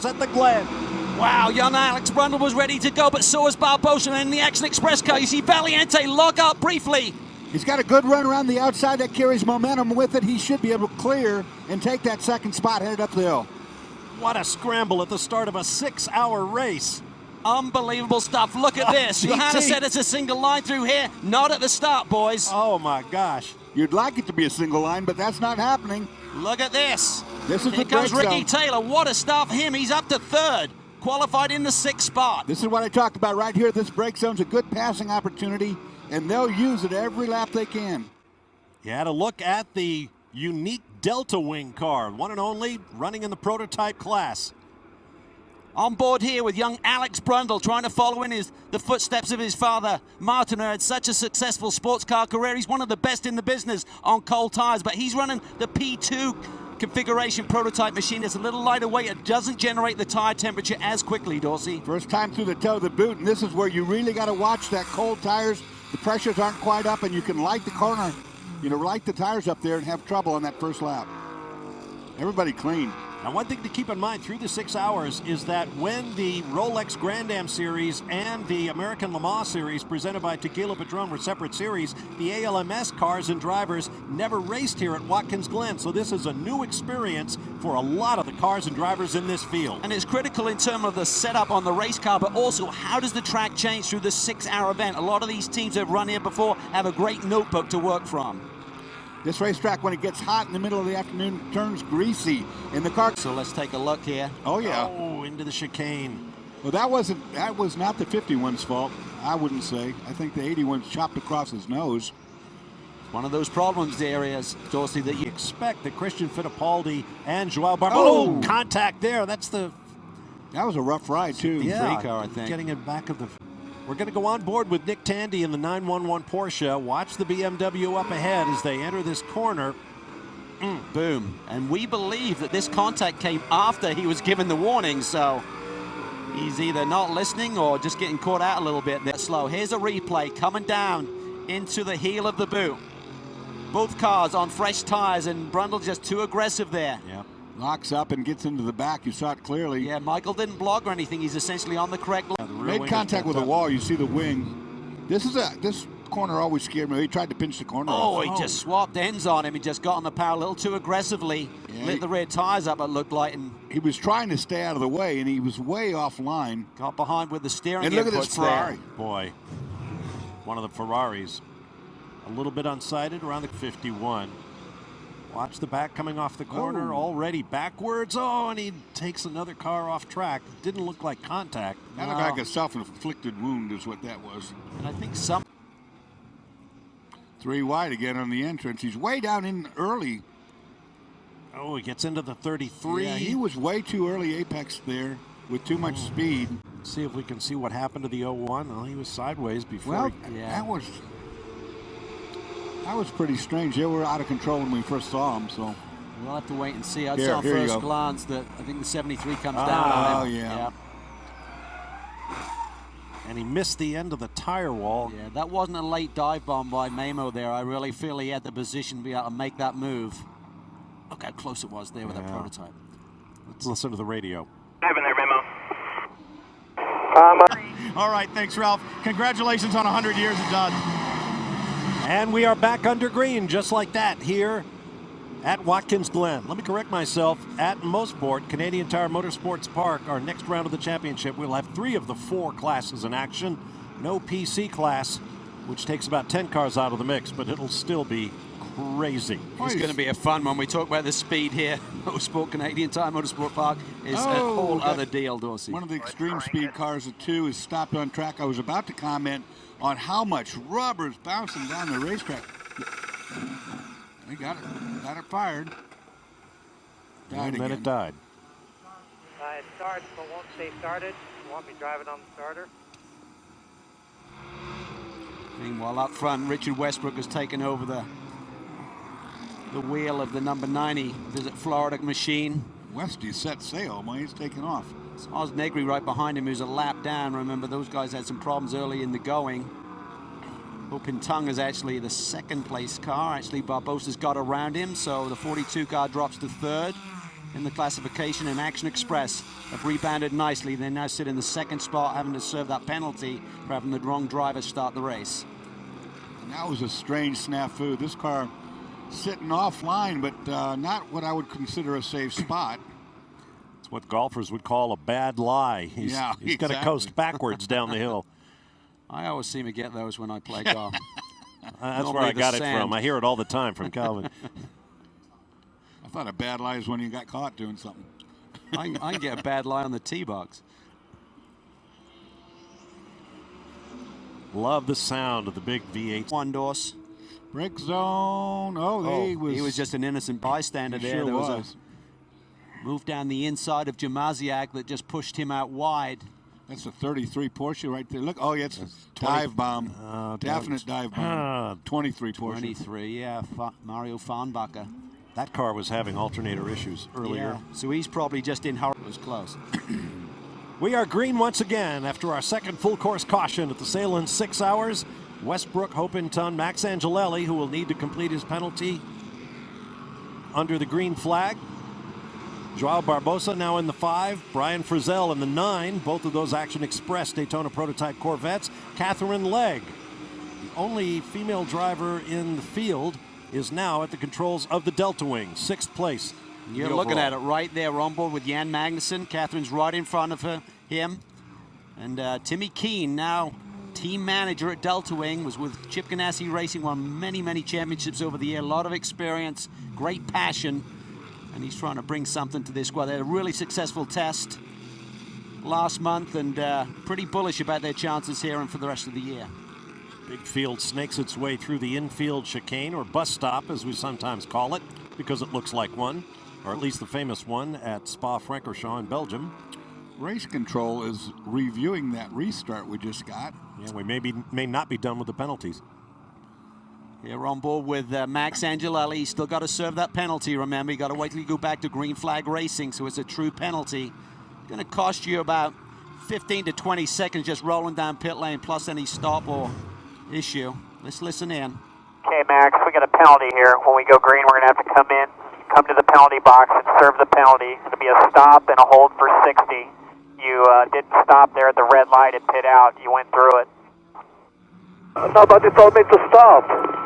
cars at the Glen. Wow, young Alex Brundle was ready to go, but so was Barbosa. And in the Action Express car, you see Valiente lock up briefly. He's got a good run around the outside that carries momentum with it. He should be able to clear and take that second spot headed up the hill. What a scramble at the start of a 6-hour race. Unbelievable stuff. Look at this. Johanna said it's a single line through here. Not at the start, boys. Oh, my gosh. You'd like it to be a single line, but that's not happening. Look at this. This is Here comes Ricky Taylor. What a start for him. He's up to third. Qualified in the 6th spot. This is what I talked about right here. This brake zone's a good passing opportunity, and they'll use it every lap they can. You had a look at the unique Delta Wing car, one and only, running in the prototype class. On board here with young Alex Brundle, trying to follow in the footsteps of his father, Martin, who had such a successful sports car career. He's one of the best in the business on cold tires, but he's running the P2 configuration prototype machine. It's a little lighter weight. It doesn't generate the tire temperature as quickly, Dorsey. First time through the toe of the boot, and this is where you really got to watch that cold tires. The pressures aren't quite up, and you can light the corner, light the tires up there and have trouble on that first lap. Everybody clean. Now, one thing to keep in mind through the 6 hours is that when the Rolex Grand Am Series and the American Le Mans Series presented by Tequila Patron were separate series, the ALMS cars and drivers never raced here at Watkins Glen. So this is a new experience for a lot of the cars and drivers in this field. And it's critical in terms of the setup on the race car, but also how does the track change through the 6-hour event? A lot of these teams that have run here before have a great notebook to work from. This racetrack, when it gets hot in the middle of the afternoon, turns greasy in the car. So let's take a look here. Oh, yeah. Oh, into the chicane. Well, that was not the 51's fault, I wouldn't say. I think the 81's chopped across his nose. One of those problems areas, Dorsey, that you expect that Christian Fittipaldi and Joao Barbosa. Oh, contact there. That was a rough ride, too. Yeah, free car, I think. Getting it back of the... We're going to go on board with Nick Tandy in the 911 Porsche. Watch the BMW up ahead as they enter this corner. Boom. And we believe that this contact came after he was given the warning, so he's either not listening or just getting caught out a little bit there slow. Here's a replay coming down into the heel of the boot. Both cars on fresh tires, and Brundle just too aggressive there. Yeah. Locks up and gets into the back. You saw it clearly. Yeah, Michael didn't block or anything. He's essentially on the correct line. Made contact with the wall. You see the wing. This corner always scared me. He tried to pinch the corner off. He just swapped ends on him. He just got on the power a little too aggressively. Yeah, lit the rear tires up, it looked like. And he was trying to stay out of the way, and he was way offline. Got behind with the steering. And look at this Ferrari. There. Boy, one of the Ferraris. A little bit unsighted around the 51. Watch the back coming off the corner, already backwards. Oh, and he takes another car off track. Didn't look like contact. That looked like a self-inflicted wound is what that was. And I think some... 3 wide again on the entrance. He's way down in early. Oh, he gets into the 33. Yeah, he was way too early apex there with too much speed. Let's see if we can see what happened to the 01. Well, he was sideways before. Well, that was pretty strange. They were out of control when we first saw them, so. We'll have to wait and see. I saw first glance that I think the 73 comes down on him. Yeah. And he missed the end of the tire wall. Yeah, that wasn't a late dive bomb by Memo there. I really feel he had the position to be able to make that move. Look how close it was there with that prototype. Let's listen to the radio. Having there, Memo. All right, thanks, Ralph. Congratulations on 100 years of Dodge. And we are back under green, just like that, here at Watkins Glen. Let me correct myself. At Mosport, Canadian Tire Motorsports Park, our next round of the championship, we'll have 3 of the 4 classes in action. No PC class, which takes about 10 cars out of the mix, but it'll still be crazy. It's going to be a fun one. We talk about the speed here. Motorsport, Canadian Tire Motorsport Park is a whole other deal, Dorsey. One of the extreme speed cars, the 2, is stopped on track. I was about to comment on how much rubber's bouncing down the racetrack. They got it fired. And then it died. It starts, but won't stay started. You won't be driving on the starter. Meanwhile, up front, Richard Westbrook has taken over the wheel of the number 90 Visit Florida machine. Westy set sail while he's taking off. Oz Negri right behind him, who's a lap down. Remember, those guys had some problems early in the going. Pintung is actually the 2nd place car. Actually, Barbosa's got around him, so the 42 car drops to 3rd. in the classification, and Action Express have rebounded nicely. They now sit in the second spot, having to serve that penalty for having the wrong driver start the race. And that was a strange snafu. This car sitting offline, but not what I would consider a safe spot. It's what golfers would call a bad lie. He's exactly. going to coast backwards down the hill. I always seem to get those when I play golf. That's where I got it from. I hear it all the time from Calvin. I thought a bad lie is when you got caught doing something. I can get a bad lie on the tee box. Love the sound of the big V8. One Dorse. Brake zone. He was just an innocent bystander there. Sure There was was. a move down the inside of Jamaziak that just pushed him out wide. That's a 33 Porsche right there. Look, it's a dive bomb. Definite dive bomb. 23 Porsche. 23, yeah, Mario Farnbacher. That car was having alternator issues earlier. Yeah, so he's probably just in hurry. It was close. We are green once again after our second full course caution at the Sahlen 6 hours. Westbrook, Hopinton, Max Angelelli, who will need to complete his penalty under the green flag. Joao Barbosa now in the 5, Brian Frizzell in the 9, both of those Action Express Daytona prototype Corvettes. Catherine Legg, the only female driver in the field, is now at the controls of the Delta Wing, 6th place. You're looking at it right there on board with Jan Magnussen. Catherine's right in front of him. And Timmy Keane, now team manager at Delta Wing, was with Chip Ganassi Racing, won many, many championships over the year. A lot of experience, great passion. And he's trying to bring something to this squad. They had a really successful test last month and pretty bullish about their chances here and for the rest of the year. Big field snakes its way through the infield chicane, or bus stop as we sometimes call it, because it looks like one, or at least the famous one at Spa-Francorchamps in Belgium. Race control is reviewing that restart we just got. Yeah, we may not be done with the penalties. Yeah, we're on board with Max Angelelli. He's still got to serve that penalty, remember. You got to wait till you go back to green flag racing, so it's a true penalty. Going to cost you about 15 to 20 seconds just rolling down pit lane, plus any stop or issue. Let's listen in. Okay, Max, we got a penalty here. When we go green, we're going to have to come to the penalty box and serve the penalty. It's going to be a stop and a hold for 60. You didn't stop there at the red light and pit out. You went through it. Nobody told me to stop.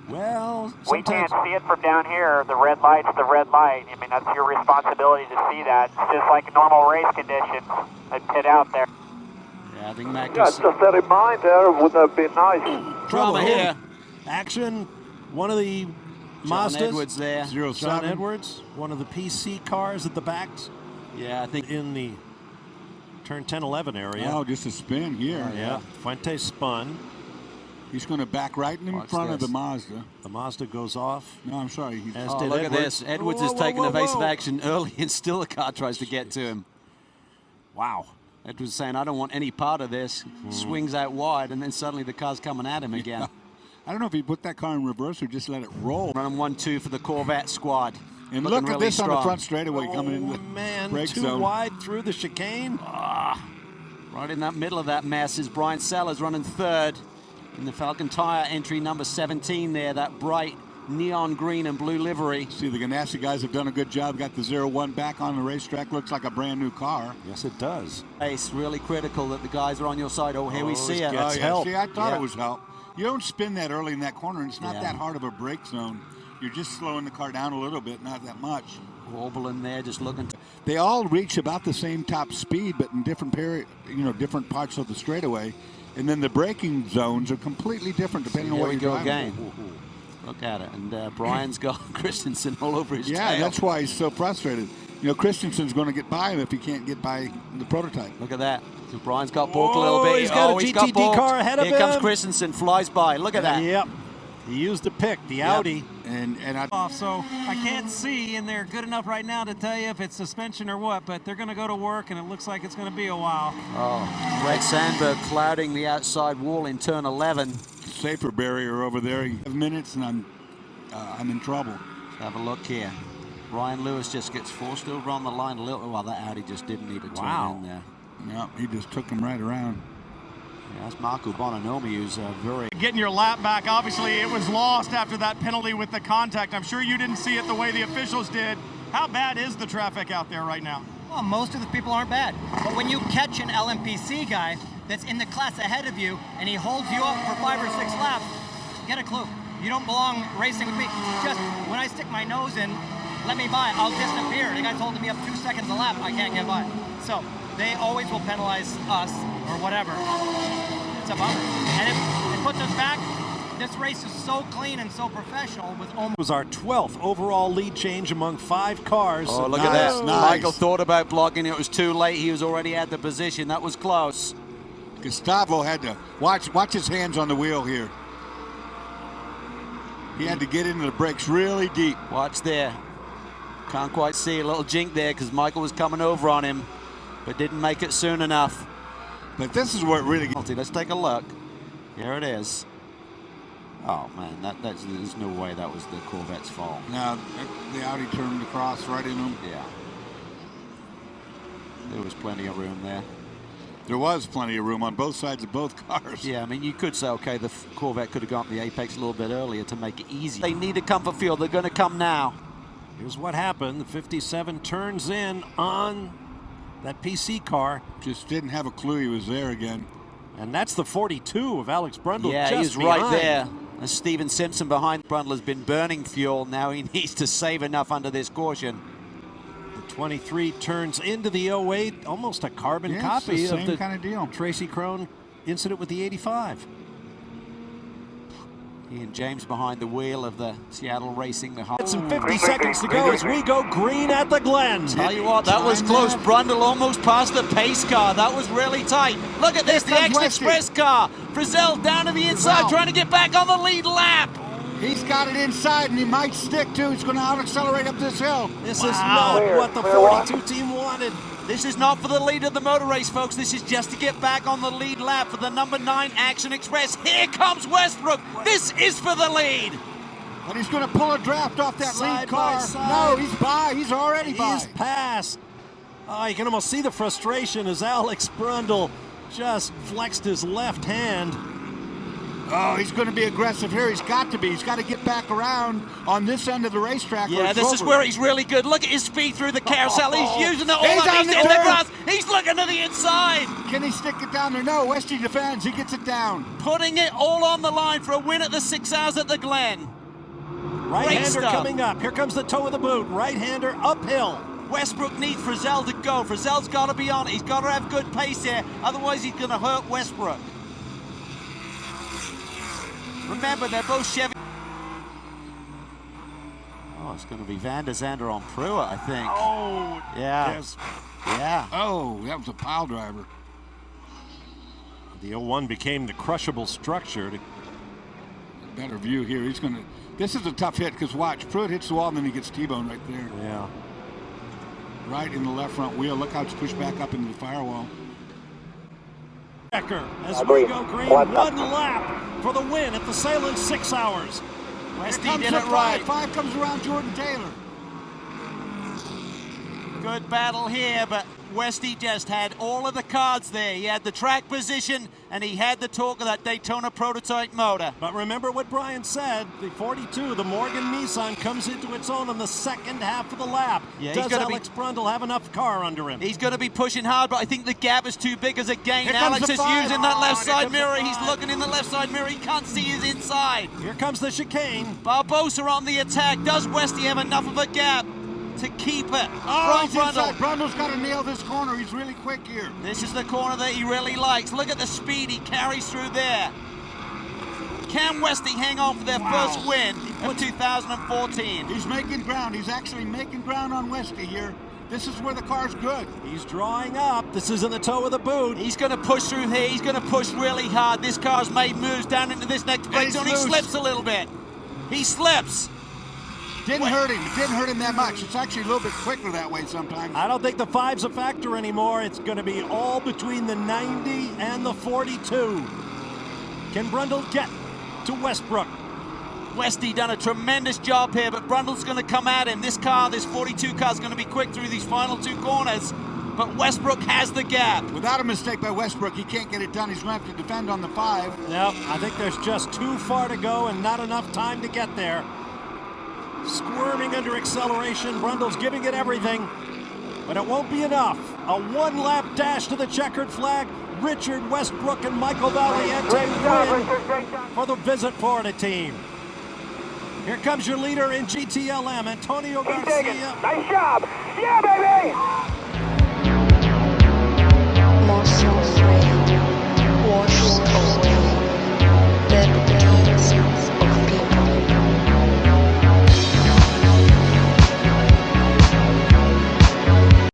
Well, we can't see it from down here. The red light's the red light. I mean, that's your responsibility to see that. It's just like normal race conditions. I'd pit out there. Yeah, I think Max. Yeah, just a reminder would have been nice. Drama here. Action. One of the Mazdas. Edwards there. 07. John Edwards. One of the PC cars at the back. Yeah, I think In the turn 10-11 area. Oh, just a spin here. Yeah. Fuentes spun. He's going to back right in Watch front of this. the Mazda. The Mazda goes off. No, I'm sorry. As Oh, did look Edwards. at this. Edwards Whoa, is whoa, taking whoa, evasive whoa. action early, and still the car tries to get to him. Wow. Edwards saying, I don't want any part of this. Swings out wide, and then suddenly the car's coming at him again. I don't know if he put that car in reverse or just let it roll. Running 1-2 for the Corvette squad. And Looking look at really this on the strong. front straightaway coming in the Man, brake too zone. wide through the chicane. Right in that middle of that mess is Brian Sellers running 3rd in the Falcon Tire entry number 17 there, that bright neon green and blue livery. See, the Ganassi guys have done a good job. Got the 01 back on the racetrack. Looks like a brand new car. Yes, it does. It's really critical that the guys are on your side. Oh, here we see it. That's help. See, I thought Yeah. it was help. You don't spin that early in that corner, and it's not Yeah. that hard of a brake zone. You're just slowing the car down a little bit, not that much. Warble in there, just looking. They all reach about the same top speed, but in different different parts of the straightaway. And then the braking zones are completely different depending on Here what we you're go driving. again. Look at it. And Brian's got Christensen all over his Yeah, tail. that's why he's so frustrated. You know, Christensen's going to get by him if he can't get by the prototype. Look at that. So Brian's got balked a little bit. He's got a GTD balked. car ahead of Here comes him. Christensen, flies by. Look at that. Yep. He used the pick, the Audi. And I Off, so I can't see, and they're good enough right now to tell you if it's suspension or what, but they're going to go to work, and it looks like it's going to be a while. Oh, Greg Sandberg clouding the outside wall in turn 11. safer barrier over there. 5 minutes and I'm in trouble. Let's have a look here. Ryan Lewis just gets forced over on the line a little. Well, that Audi just didn't need to turn in there. Yeah, he just took him right around. That's Marco Bononomi, who's very... Getting your lap back, obviously it was lost after that penalty with the contact. I'm sure you didn't see it the way the officials did. How bad is the traffic out there right now? Well, most of the people aren't bad. But when you catch an LMPC guy that's in the class ahead of you and he holds you up for 5 or 6 laps, get a clue. You don't belong racing with me. Just when I stick my nose in, let me by, I'll disappear. The guy's holding me up 2 seconds a lap, I can't get by. So they always will penalize us or whatever. It's a bummer. And it puts us back. This race is so clean and so professional with almost... It was our 12th overall lead change among 5 cars. Oh, look at that. Michael thought about blocking. It was too late. He was already at the position. That was close. Gustavo had to watch his hands on the wheel here. He had to get into the brakes really deep. Watch there. Can't quite see a little jink there because Michael was coming over on him, but didn't make it soon enough. But this is where it really gets. Let's take a look. Here it is. Oh man, there's no way that was the Corvette's fault. Now the Audi turned across right in him. Yeah. There was plenty of room there. There was plenty of room on both sides of both cars. Yeah, I mean, you could say, okay, the Corvette could have gone up the apex a little bit earlier to make it easy. They need a comfort field. They're going to come now. Here's what happened. The 57 turns in on that PC car. Just didn't have a clue he was there again. And that's the 42 of Alex Brundle. Yeah, just he's right behind. there. As Steven Simpson behind Brundle has been burning fuel. Now he needs to save enough under this caution. The 23 turns into the 08, almost a carbon copy it's the of same kind of deal. Tracy Crone incident with the 85. Ian James behind the wheel of the Seattle Racing. It's some 50 seconds to go as we go green at the Glen. Tell you what, that was close. Brundle almost passed the pace car. That was really tight. Look at this, the X-Express car. Frizzell down to the inside, trying to get back on the lead lap. He's got it inside, and he might stick, too. He's going to out-accelerate up this hill. This is not what the 42 team wanted. This is not for the lead of the motor race, folks. This is just to get back on the lead lap for the number 9 Action Express. Here comes Westbrook. This is for the lead. But he's going to pull a draft off that lead car. No, he's by. He's already by. He's past. Oh, you can almost see the frustration as Alex Brundle just flexed his left hand. Oh, he's going to be aggressive here. He's got to be. He's got to get back around on this end of the racetrack. Yeah, this is where he's really good. Look at his speed through the carousel. He's using it all up. He's in the grass. He's looking to the inside. Can he stick it down there? No, Westy defends. He gets it down. Putting it all on the line for a win at the 6 Hours at the Glen. Right-hander coming up. Here comes the toe of the boot. Right-hander uphill. Westbrook needs Frizzell to go. Frizzell's got to be on it. He's got to have good pace here. Otherwise, he's going to hurt Westbrook. Remember, they're both Chevy. Oh, it's going to be Van der Zande on Pruitt, I think. Oh, yeah. Yes. Yeah. Oh, that was a pile driver. The 01 became the crushable structure. Better view here. He's going to. This is a tough hit because watch, Pruitt hits the wall and then he gets T-bone right there. Yeah. Right in the left front wheel. Look how it's pushed back up into the firewall. As we go green, one lap for the win at the Sahlen 6 Hours. Westy did it right. 5 comes around Jordan Taylor. Good battle here, but Westy just had all of the cards there. He had the track position, and he had the torque of that Daytona prototype motor. But remember what Brian said, the 42, the Morgan Nissan, comes into its own in the second half of the lap. Yeah, Does Alex Brundle have enough car under him? He's going to be pushing hard, but I think the gap is too big as a gain. Alex is using that left side mirror. He's looking in the left side mirror. He can't see his inside. Here comes the chicane. Barbosa on the attack. Does Westy have enough of a gap to keep it from Brundle? Brundle's got to nail this corner. He's really quick here. This is the corner that he really likes. Look at the speed he carries through there. Can Westy hang on for their first win of 2014? He's making ground. He's actually making ground on Westy here. This is where the car's good. He's drawing up. This is in the toe of the boot. He's going to push through here. He's going to push really hard. This car's made moves down into this next brake zone. He slips a little bit. He slips. Didn't hurt him. It didn't hurt him that much. It's actually a little bit quicker that way sometimes. I don't think the 5's a factor anymore. It's going to be all between the 90 and the 42. Can Brundle get to Westbrook? Westy done a tremendous job here, but Brundle's going to come at him. This car, this 42 car, is going to be quick through these final 2 corners. but Westbrook has the gap. Without a mistake by Westbrook, he can't get it done. He's going to have to defend on the 5. Yep, I think there's just too far to go and not enough time to get there. Squirming under acceleration, Brundle's giving it everything, but it won't be enough. A one-lap dash to the checkered flag. Richard Westbrook and Michael Valiente win for the Visit Florida team. Here comes your leader in GTLM, Antonio Garcia. Nice job. Yeah, baby.